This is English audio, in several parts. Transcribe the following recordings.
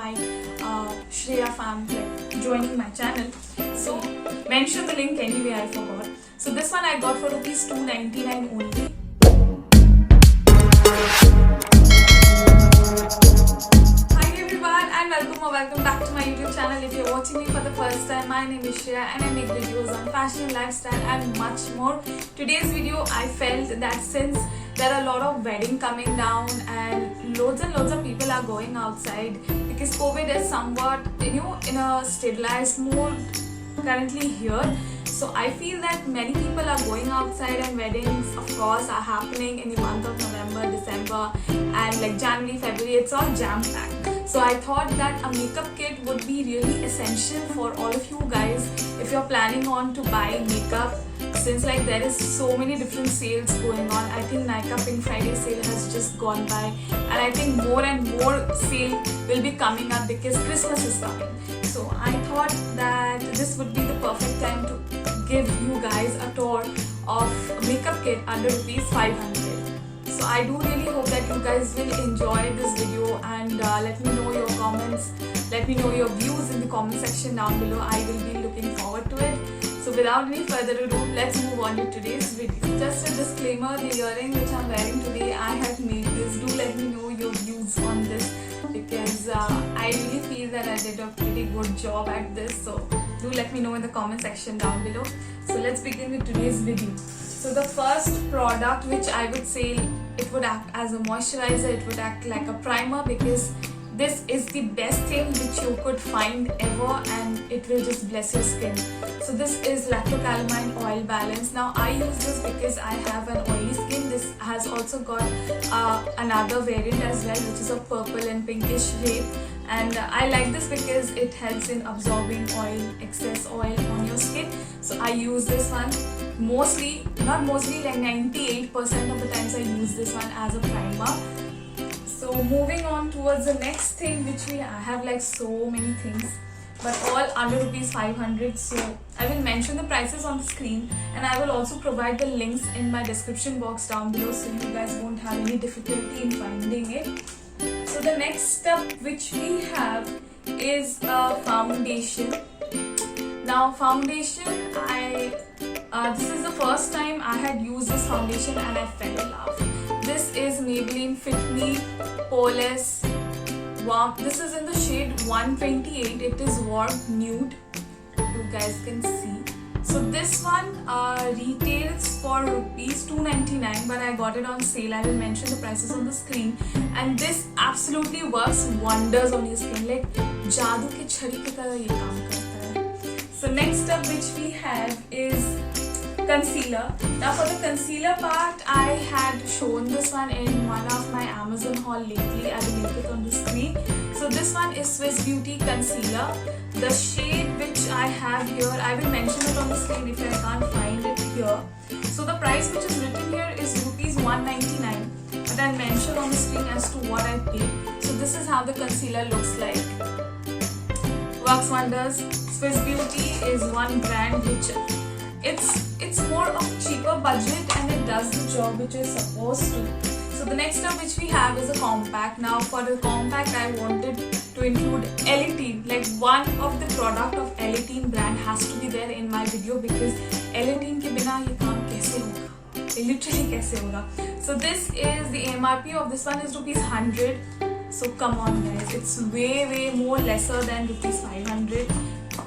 my Shreya fam joining my channel. So mention the link anyway, I forgot. So this one I got for rupees 299 only. Welcome back to my YouTube channel. If you're watching me for the first time, my name is Shreya and I make videos on fashion, lifestyle and much more. Today's video, I felt that since there are a lot of weddings coming down and loads of people are going outside because COVID is somewhat in a stabilized mode currently here. So I feel that many people are going outside and weddings of course are happening in the month of November, December and January, February. It's all jam-packed. So I thought that a makeup kit would be really essential for all of you guys if you're planning on to buy makeup, since there is so many different sales going on. I think Nykaa Pink Friday sale has just gone by and I think more and more sale will be coming up because Christmas is coming. So I thought that this would be the perfect time to give you guys a tour of a makeup kit under rupees 500. So I do really hope that you guys will enjoy this video and let me know your comments, let me know your views in the comment section down below. I will be looking forward to it. So without any further ado, let's move on to today's video. Just a disclaimer, the earring which I'm wearing today, I have made this. Do let me know your views on this because I really feel that I did a pretty good job at this. So do let me know in the comment section down below. So let's begin with today's video. So the first product which I would say, it would act as a moisturizer, it would act like a primer because this is the best thing which you could find ever and it will just bless your skin. So this is Lactocalamine Oil Balance. Now I use this because I have an oily skin. This has also got another variant as well, which is a purple and pinkish shade. And I like this because it helps in absorbing excess oil on your skin. So I use this one mostly, not mostly, 98% of the times I use this one as a primer. So moving on towards the next thing, which I have so many things, but all under rupees 500. So I will mention the prices on the screen and I will also provide the links in my description box down below so you guys won't have any difficulty in finding it. So the next step which we have is foundation. Now foundation, this is the first time I had used this foundation and I fell in love. This is Maybelline Fit Me Poreless Warm. This is in the shade 128. It is warm nude. You guys can see. So this one retails for rupees 299, but I got it on sale. I will mention the prices on the screen. And this absolutely works wonders on your skin. जादू की छड़ी की तरह ये काम करता है. So next up which we have is concealer. Now for the concealer part, I had shown this one in one of my Amazon haul lately. I will link it on the screen. So this one is Swiss Beauty Concealer. The shade which I have here, I will mention it on the screen if I can't find it here. So the price which is written here is rupees 199, but I'll mention on the screen as to what I paid. So this is how the concealer looks like. Works wonders. Swiss Beauty is one brand which it's more of a cheaper budget and it does the job which it's supposed to. So the next step which we have is a compact. Now for the compact, I wanted to include Elitine. One of the product of Elitine brand has to be there in my video because Elitine ke bina ye kaam kaise hoga? Literally kaise hoga? So this is the MRP of this one is rupees 100. So come on guys, it's way more lesser than rupees 500.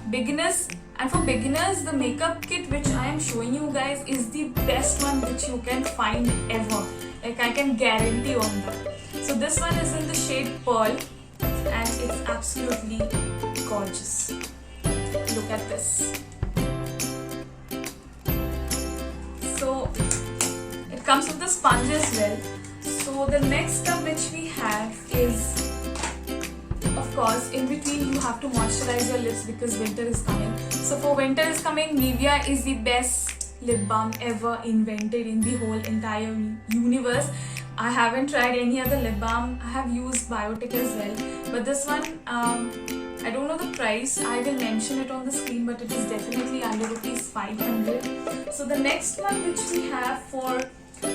Beginners. And for beginners, the makeup kit which I am showing you guys is the best one which you can find ever. I can guarantee on that. So this one is in the shade Pearl and it's absolutely gorgeous. Look at this. So it comes with the sponge as well. So the next step which we have is, of course, in between you have to moisturize your lips because winter is coming. So for winter is coming, Nivea is the best lip balm ever invented in the whole entire universe. I haven't tried any other lip balm. I have used Biotic as well, but this one I don't know the price. I will mention it on the screen, but it is definitely under rupees 500. So the next one which we have for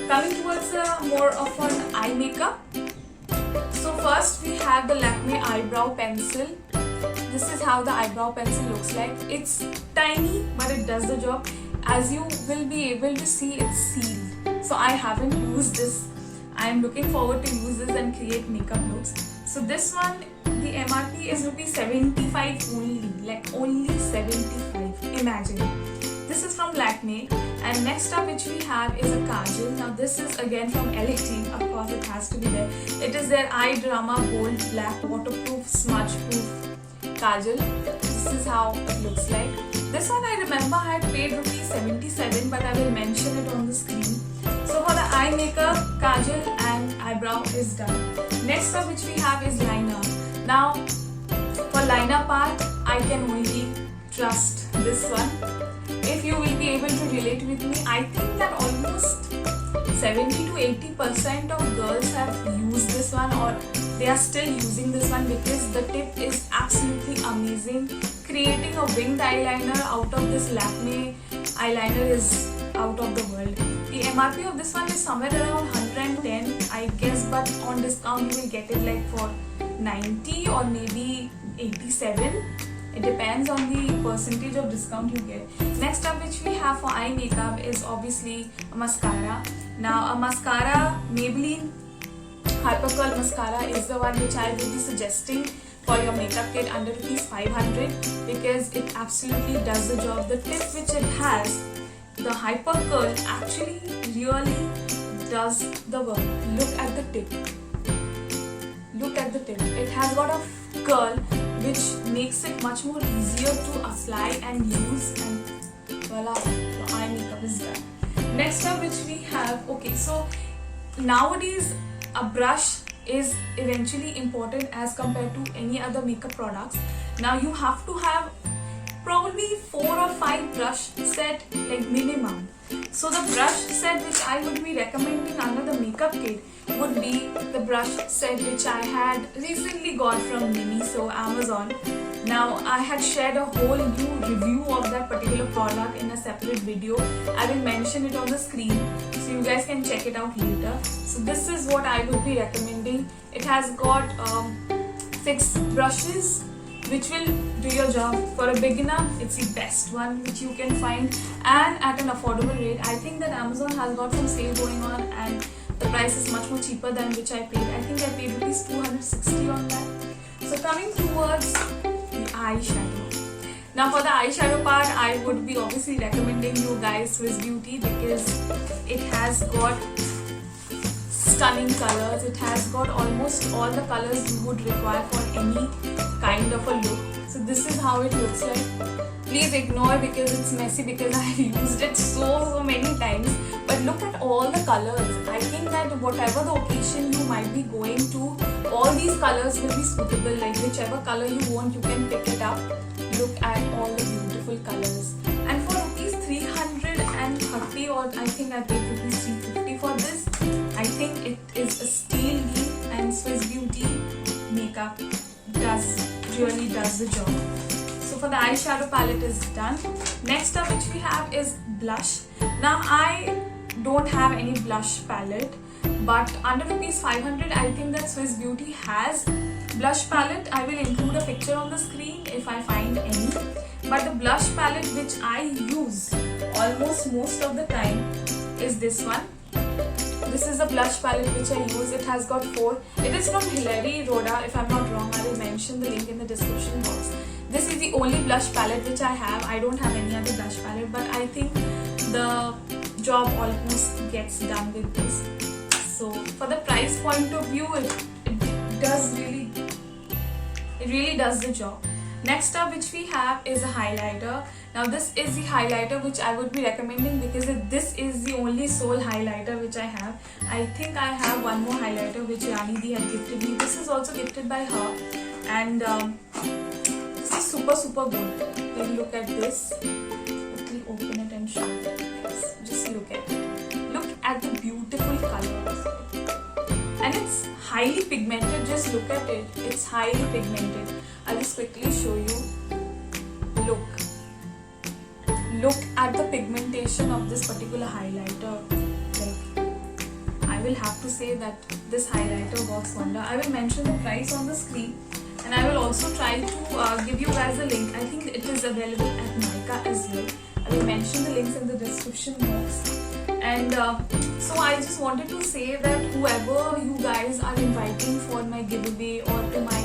coming towards more of an eye makeup. So first we have the Lakme eyebrow pencil. This is how the eyebrow pencil looks like. It's tiny but it does the job. As you will be able to see, it's sealed. So I haven't used this. I am looking forward to use this and create makeup looks. So this one, the MRP is rupees 75 only. Like only 75. Imagine. This is from Lakme. And next up which we have is a kajal. Now this is again from LAT. Of course it has to be there. It is their Eye Drama Bold Black Waterproof Smudge Proof kajal. This is how it looks like. This one I remember I had paid rupees 77, but I will mention it on the screen. So for the eye makeup, kajal and eyebrow is done. Next up which we have is liner. Now for liner part, I can only trust this one. If you will be able to relate with me, I think that almost 70 to 80% of girls have used this one, or they are still using this one because the tip is absolutely amazing. Creating a winged eyeliner out of this Lakme eyeliner is out of the world. The MRP of this one is somewhere around 110, I guess, but on discount you will get it like for 90 or maybe 87. It depends on the percentage of discount you get. Next up which we have for eye makeup is obviously a mascara. Now a mascara, Maybelline Hyper Curl Mascara is the one which I will be suggesting for your makeup kit under rupees 500 because it absolutely does the job. The tip which it has, the Hyper Curl, actually really does the work. Look at the tip. Look at the tip. It has got a curl which makes it much more easier to apply and use, and voila, the eye makeup is done. Next up which we have, okay, so nowadays a brush is eventually important as compared to any other makeup products. Now you have to have probably 4 or 5 brush set, like minimum. So the brush set which I would be recommending under the makeup kit would be the brush set which I had recently got from Miniso Amazon. Now I had shared a whole new review of that particular product in a separate video. I will mention it on the screen so you guys can check it out later. So this is what I would be recommending. It has got 6 brushes which will do your job. For a beginner, it's the best one which you can find and at an affordable rate. I think that Amazon has got some sale going on and the price is much more cheaper than which I paid. I think I paid rupees 260 on that. So coming towards the eyeshadow. Now for the eyeshadow part, I would be obviously recommending you guys Swiss Beauty because it has got stunning colors. It has got almost all the colors you would require for any kind of a look. So this is how it looks like. Please ignore because it's messy because I have used it so many times. But look at all the colors. I think that whatever the occasion you might be going to, all these colors will be suitable. Like whichever color you want, you can pick it up. Look at all the beautiful colors. And for rupees 330, or I think I paid rupees 350 for this, I think it is a steal deal, and Swiss Beauty makeup really does the job. So for the eyeshadow palette is done. Next up which we have is blush. Now I don't have any blush palette, but under rupees 500 I think that Swiss Beauty has blush palette. I will include a picture on the screen if I find any. But the blush palette which I use almost most of the time is this one. This is the blush palette which I use. It has got 4. It is from Hilary Rhoda. If I'm not wrong, I will mention the link in the description box. This is the only blush palette which I have. I don't have any other blush palette, but I think the job almost gets done with this. So for the price point of view, it really does the job. Next up which we have is a highlighter. Now this is the highlighter which I would be recommending because this is the only sole highlighter which I have. I think I have one more highlighter which Rani Di had gifted me. This is also gifted by her, and this is super good. Then look at this. Quickly open it and show it. Yes, just look at it. Look at the beautiful colors. And it's highly pigmented. Just look at it. It's highly pigmented. I'll just quickly show you. Look at the pigmentation of this particular highlighter. Like, I will have to say that this highlighter works wonder. I will mention the price on the screen, and I will also try to give you guys a link. I think it is available at Nykaa as well. I will mention the links in the description box. And so I just wanted to say that whoever you guys are inviting for my giveaway or to my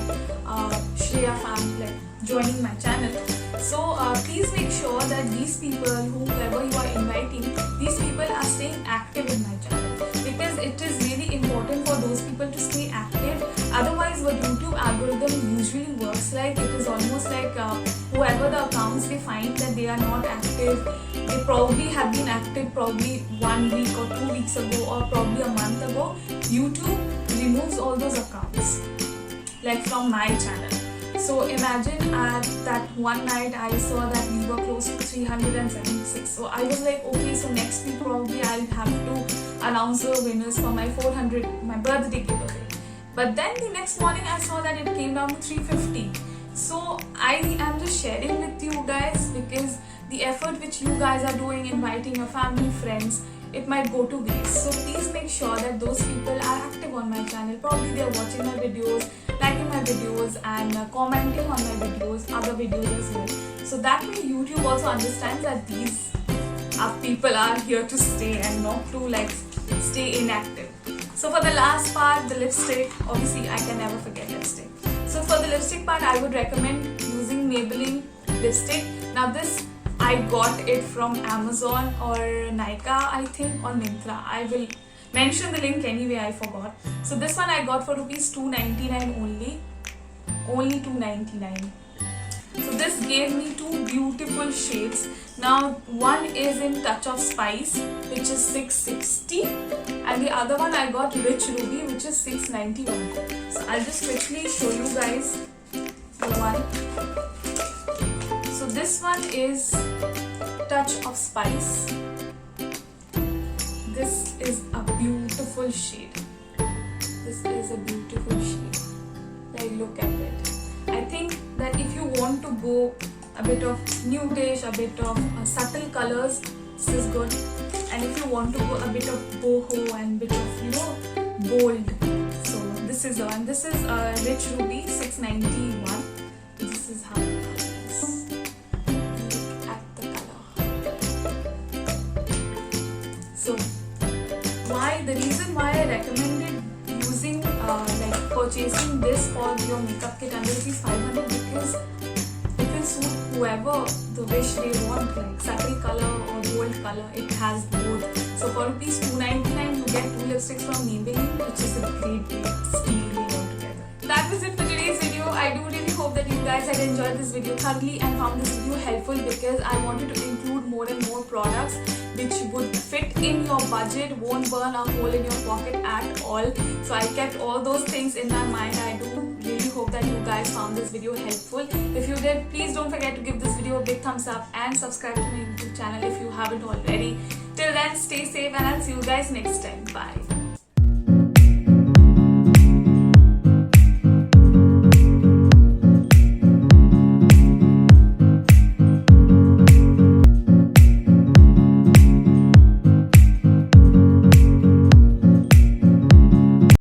Shreya family, like joining my channel, so please make sure that these people, whoever you are inviting, these people are staying active in my channel, because it is really important for those people to stay active. Otherwise, what YouTube algorithm usually works like, it is almost like whoever the accounts they find that they are not active, they probably have been active probably 1 week or 2 weeks ago or probably a month ago. YouTube removes all those accounts, like from my channel. So imagine that one night I saw that we were close to 376. So I was like, okay, so next week probably I'll have to announce the winners for my my birthday giveaway. But then the next morning I saw that it came down to 350. So I am just sharing with you guys, because the effort which you guys are doing, inviting your family, friends, it might go to waste. So please make sure that those people are active on my channel. Probably they are watching my videos, liking my videos, and commenting on my videos, other videos as well. So that way YouTube also understands that these people are here to stay and not to like stay inactive. So for the last part, the lipstick, obviously I can never forget lipstick. So for the lipstick part, I would recommend using Maybelline lipstick. Now this, I got it from Amazon or Nykaa, I think, or Myntra. I will mention the link anyway, I forgot. So this one I got for rupees 299 only. Only 299. So this gave me two beautiful shades. Now one is in Touch of Spice, which is 660, and the other one I got Rich Ruby, which is 691. So I'll just quickly show you guys the one. So this one is Touch of Spice. This is a beautiful shade. This is a beautiful shade. Like, look at it. I think that if you want to go a bit of nudish, a bit of subtle colors, this is good. And if you want to go a bit of boho and bit of, you know, bold, so this is the one. This is Rich Ruby 691. This is how the color is. Look at the color. So the reason why I recommended using like purchasing this for your makeup kit under ₹500, because it will suit whoever the wish they want, like subtle color or bold color. It has both. So for ₹299 you get two lipsticks from Maybelline, which is a great steal altogether. That was it for today's video. I do really hope that you guys had enjoyed this video thoroughly and found this video helpful, because I wanted to include more and more products which would fit in your budget, won't burn a hole in your pocket at all. So I kept all those things in my mind. I do really hope that you guys found this video helpful. If you did, please don't forget to give this video a big thumbs up and subscribe to my YouTube channel if you haven't already. Till then, stay safe, and I'll see you guys next time. Bye.